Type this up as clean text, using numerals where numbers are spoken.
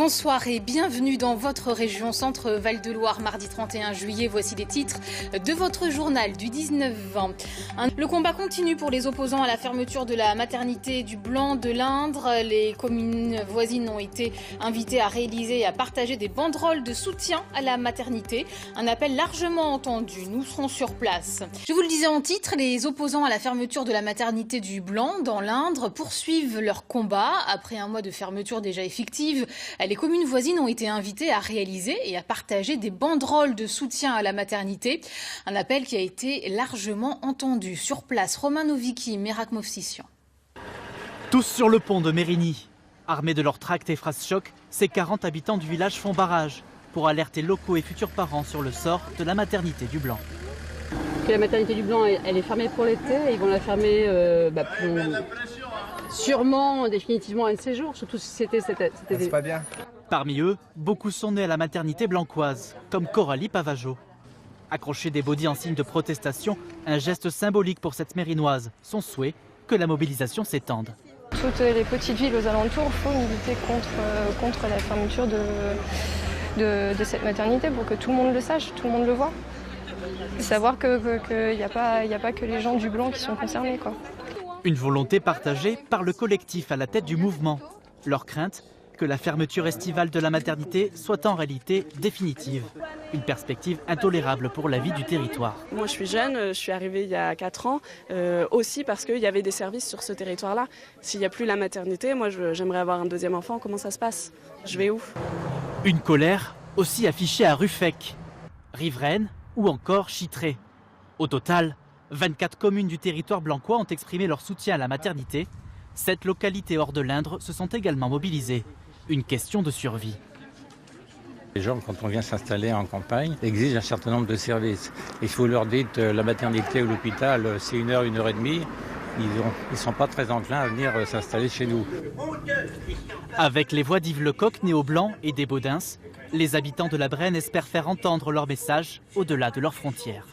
Bonsoir et bienvenue dans votre région Centre Val-de-Loire, mardi 31 juillet. Voici les titres de votre journal du 19-20. Le combat continue pour les opposants à la fermeture de la maternité du Blanc de l'Indre. Les communes voisines ont été invitées à réaliser et à partager des banderoles de soutien à la maternité. Un appel largement entendu. Nous serons sur place. Je vous le disais en titre, les opposants à la fermeture de la maternité du Blanc dans l'Indre poursuivent leur combat. Après un mois de fermeture déjà effective, les communes voisines ont été invitées à réaliser et à partager des banderoles de soutien à la maternité. Un appel qui a été largement entendu. Sur place, Romain Novicki, Merak Movsisyan. Tous sur le pont de Mérigny. Armés de leurs tracts et phrases chocs, ces 40 habitants du village font barrage pour alerter locaux et futurs parents sur le sort de la maternité du Blanc. La maternité du Blanc, elle est fermée pour l'été. Ils vont la fermer sûrement, définitivement, un de ces jours, surtout si c'était cet été. C'est pas bien. Parmi eux, beaucoup sont nés à la maternité blancoise, comme Coralie Pavageau. Accrocher des bodys en signe de protestation, un geste symbolique pour cette mérinoise. Son souhait, que la mobilisation s'étende. Toutes les petites villes aux alentours, il faut militer contre la fermeture de cette maternité pour que tout le monde le sache, tout le monde le voit. Savoir qu'il n'y a pas que les gens du Blanc qui sont concernés, quoi. Une volonté partagée par le collectif à la tête du mouvement. Leur crainte, que la fermeture estivale de la maternité soit en réalité définitive. Une perspective intolérable pour la vie du territoire. Moi je suis jeune, je suis arrivée il y a 4 ans, aussi parce qu'il y avait des services sur ce territoire-là. S'il n'y a plus la maternité, moi j'aimerais avoir un deuxième enfant, comment ça se passe? Je vais où? Une colère aussi affichée à Ruffec, Riveraines ou encore Chittré. Au total, 24 communes du territoire blancois ont exprimé leur soutien à la maternité. 7 localités hors de l'Indre se sont également mobilisées. Une question de survie. Les gens, quand on vient s'installer en campagne, exigent un certain nombre de services. Et si vous leur dites la maternité ou l'hôpital, c'est 1 heure, 1 heure et demie, ils ne sont pas très enclins à venir s'installer chez nous. Avec les voix d'Yves Lecoq, né au Blanc, et des Baudins, les habitants de la Brenne espèrent faire entendre leur message au-delà de leurs frontières.